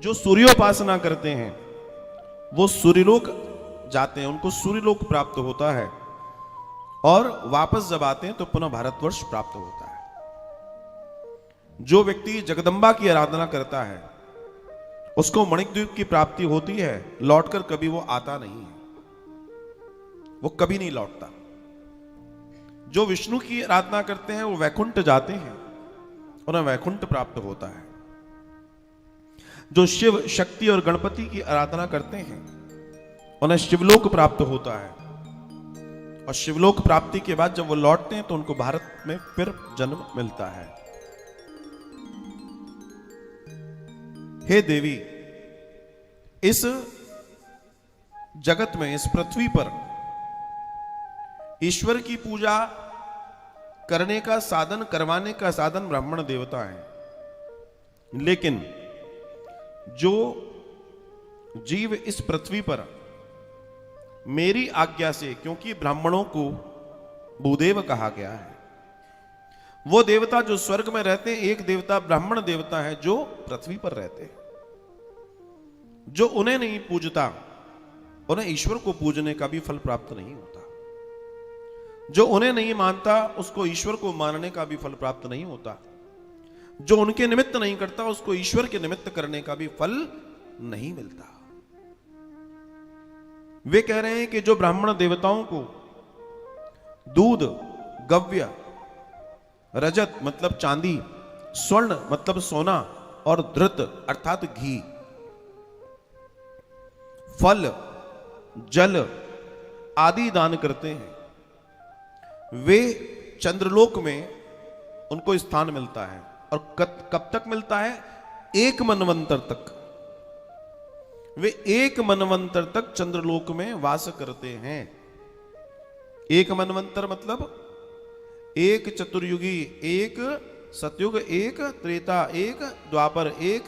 जो सूर्योपासना करते हैं वो सूर्यलोक जाते हैं, उनको सूर्यलोक प्राप्त होता है और वापस जब आते हैं तो पुनः भारतवर्ष प्राप्त होता है। जो व्यक्ति जगदम्बा की आराधना करता है उसको मणिद्वीप की प्राप्ति होती है, लौटकर कभी वो आता नहीं है, वो कभी नहीं लौटता। जो विष्णु की आराधना करते हैं वो वैकुंठ जाते हैं, उन्हें वैकुंठ प्राप्त होता है। जो शिव शक्ति और गणपति की आराधना करते हैं उन्हें शिवलोक प्राप्त होता है, और शिवलोक प्राप्ति के बाद जब वो लौटते हैं तो उनको भारत में फिर जन्म मिलता है। हे देवी, इस जगत में, इस पृथ्वी पर ईश्वर की पूजा करने का साधन, करवाने का साधन ब्राह्मण देवता है, लेकिन जो जीव इस पृथ्वी पर मेरी आज्ञा से, क्योंकि ब्राह्मणों को भूदेव कहा गया है, वो देवता जो स्वर्ग में रहते हैं, एक देवता ब्राह्मण देवता है जो पृथ्वी पर रहते हैं। जो उन्हें नहीं पूजता उन्हें ईश्वर को पूजने का भी फल प्राप्त नहीं होता। जो उन्हें नहीं मानता उसको ईश्वर को मानने का भी फल प्राप्त नहीं होता। जो उनके निमित्त नहीं करता उसको ईश्वर के निमित्त करने का भी फल नहीं मिलता। वे कह रहे हैं कि जो ब्राह्मण देवताओं को दूध, गव्य, रजत मतलब चांदी, स्वर्ण मतलब सोना और धृत अर्थात घी, फल, जल आदि दान करते हैं, वे चंद्रलोक में उनको स्थान मिलता है। और कब तक मिलता है? एक मनवंतर तक। वे एक मनवंतर तक चंद्रलोक में वास करते हैं। एक मनवंतर मतलब एक चतुर्युगी, एक सतयुग, एक त्रेता, एक द्वापर, एक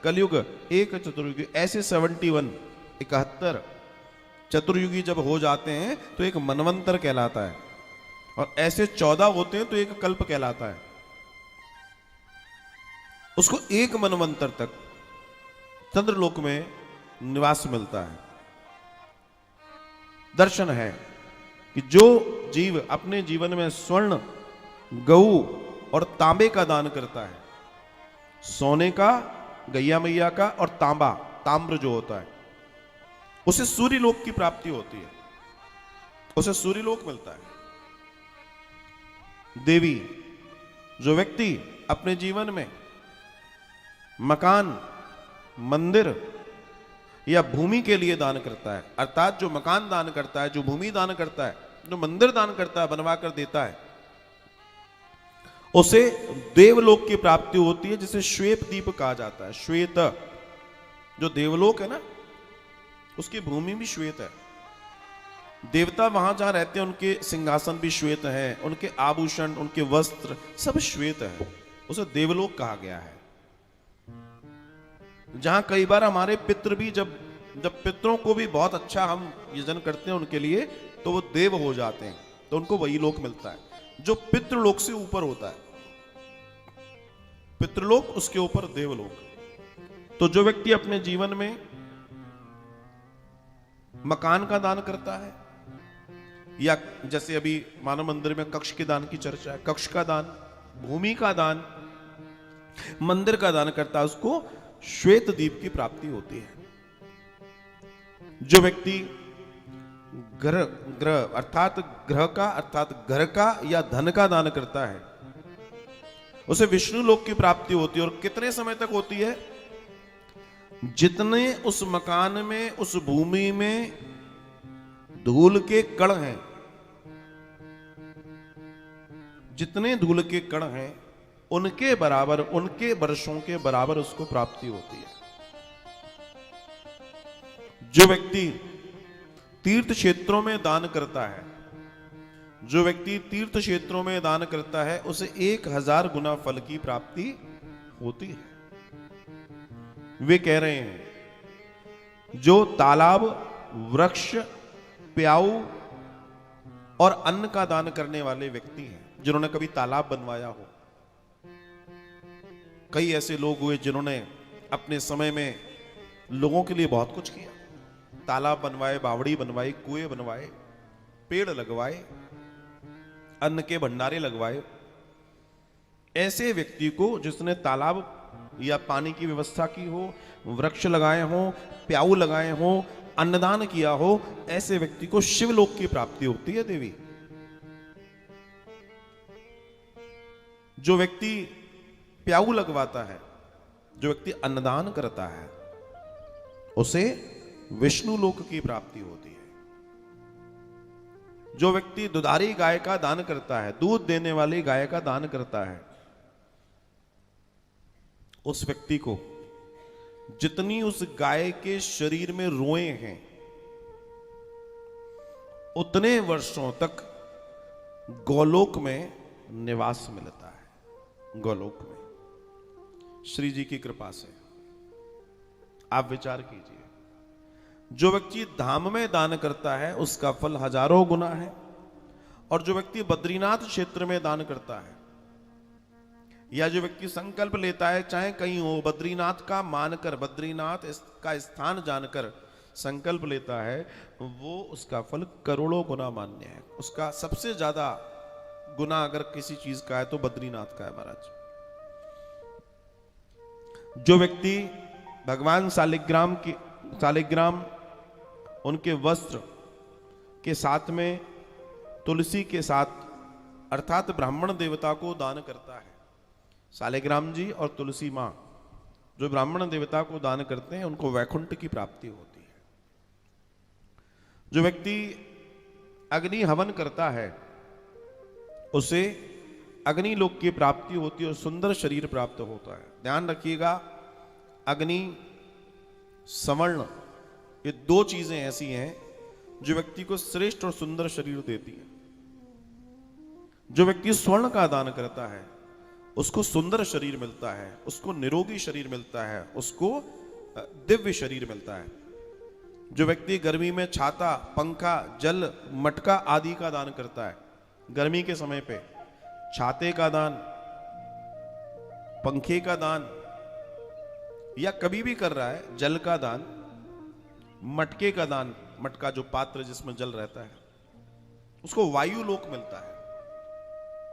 कलयुग, एक चतुर्युगी, ऐसे 71 चतुर्युगी जब हो जाते हैं तो एक मनवंतर कहलाता है, और ऐसे 14 होते हैं तो एक कल्प कहलाता है। उसको एक मनवंतर तक चंद्रलोक में निवास मिलता है। दर्शन है कि जो जीव अपने जीवन में स्वर्ण, गऊ और तांबे का दान करता है, सोने का, गैया मैया का और तांबा, ताम्र जो होता है, उसे सूर्यलोक की प्राप्ति होती है, उसे सूर्यलोक मिलता है। देवी, जो व्यक्ति अपने जीवन में मकान, मंदिर या भूमि के लिए दान करता है, अर्थात जो मकान दान करता है, जो भूमि दान करता है, जो मंदिर दान करता है, बनवा कर देता है, उसे देवलोक की प्राप्ति होती है, जिसे श्वेत दीप कहा जाता है। श्वेत, जो देवलोक है ना, उसकी भूमि भी श्वेत है। देवता वहां जहां रहते हैं उनके सिंहासन भी श्वेत हैं, उनके आभूषण, उनके वस्त्र सब श्वेत है, उसे देवलोक कहा गया है। जहां कई बार हमारे पितृ भी जब पितरों को भी बहुत अच्छा हम यजन करते हैं उनके लिए, तो वो देव हो जाते हैं, तो उनको वही लोक मिलता है जो पितृलोक से ऊपर होता है। पितृलोक, उसके ऊपर देवलोक। तो जो व्यक्ति अपने जीवन में मकान का दान करता है, या जैसे अभी मानव मंदिर में कक्ष के दान की चर्चा है, कक्ष का दान, भूमि का दान, मंदिर का दान करता है, उसको श्वेत दीप की प्राप्ति होती है। जो व्यक्ति ग्रह अर्थात ग्रह का, अर्थात घर का या धन का दान करता है, उसे विष्णु लोक की प्राप्ति होती है। और कितने समय तक होती है? जितने उस मकान में, उस भूमि में धूल के कण हैं, जितने धूल के कण हैं उनके बराबर, उनके वर्षों के बराबर उसको प्राप्ति होती है। जो व्यक्ति तीर्थ क्षेत्रों में दान करता है, जो व्यक्ति तीर्थ क्षेत्रों में दान करता है, उसे 1000 गुना फल की प्राप्ति होती है। वे कह रहे हैं जो तालाब, वृक्ष, प्याऊ और अन्न का दान करने वाले व्यक्ति हैं, जिन्होंने कभी तालाब बनवाया हो। कई ऐसे लोग हुए जिन्होंने अपने समय में लोगों के लिए बहुत कुछ किया, तालाब बनवाए, बावड़ी बनवाई, कुएं बनवाए, पेड़ लगवाए, अन्न के भंडारे लगवाए। ऐसे व्यक्ति को जिसने तालाब या पानी की व्यवस्था की हो, वृक्ष लगाए हो, प्याऊ लगाए हो, अन्नदान किया हो, ऐसे व्यक्ति को शिवलोक की प्राप्ति होती है देवी। जो व्यक्ति प्याऊ लगवाता है, जो व्यक्ति अन्नदान करता है, उसे विष्णु लोक की प्राप्ति होती है। जो व्यक्ति दुधारी गाय का दान करता है, दूध देने वाली गाय का दान करता है, उस व्यक्ति को जितनी उस गाय के शरीर में रोए हैं, उतने वर्षों तक गोलोक में निवास मिलता है। गोलोक में श्री जी की कृपा से आप विचार कीजिए, जो व्यक्ति धाम में दान करता है उसका फल हजारों गुना है, और जो व्यक्ति बद्रीनाथ क्षेत्र में दान करता है, या जो व्यक्ति संकल्प लेता है, चाहे कहीं हो, बद्रीनाथ का मानकर, बद्रीनाथ का स्थान जानकर संकल्प लेता है, वो उसका फल करोड़ों गुना मान्य है। उसका सबसे ज्यादा गुना अगर किसी चीज का है तो बद्रीनाथ का है महाराज। जो व्यक्ति भगवान शालिग्राम उनके वस्त्र के साथ में तुलसी के साथ अर्थात ब्राह्मण देवता को दान करता है, शालिग्राम जी और तुलसी मां जो ब्राह्मण देवता को दान करते हैं, उनको वैकुंठ की प्राप्ति होती है। जो व्यक्ति अग्नि हवन करता है, उसे अग्नि लोक की प्राप्ति होती है और सुंदर शरीर प्राप्त होता है। ध्यान रखिएगा, अग्नि, सवर्ण, ये दो चीजें ऐसी हैं जो व्यक्ति को श्रेष्ठ और सुंदर शरीर देती हैं। जो व्यक्ति स्वर्ण का दान करता है, उसको सुंदर शरीर मिलता है, उसको निरोगी शरीर मिलता है, उसको दिव्य शरीर मिलता है। जो व्यक्ति गर्मी में छाता, पंखा, जल, मटका आदि का दान करता है, गर्मी के समय पे छाते का दान, पंखे का दान, या कभी भी कर रहा है जल का दान, मटके का दान, मटका जो पात्र जिसमें जल रहता है, उसको वायु लोक मिलता है।